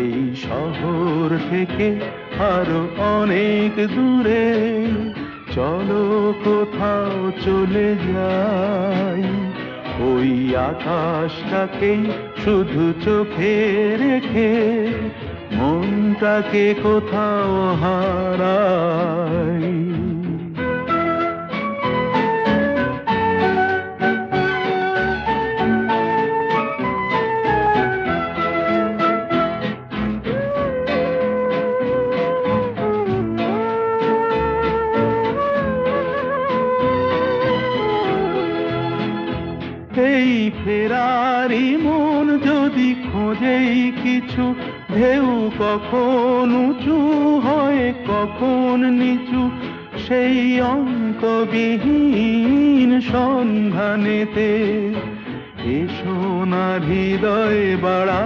এই শহর থেকে আরো অনেক দূরে, চলো কোথাও চলে যাই। ওই আকাশটাকেই শুধু চোখে রেখে মনটাকে কোথাও হারাই। এই ফেরারি মন যদি খোঁজেই কিছু, ঢেউ কখন উঁচু হয় কখন নিচু, সেই অন্তবিহীন সন্ধানেতে এসো না হৃদয় বাড়া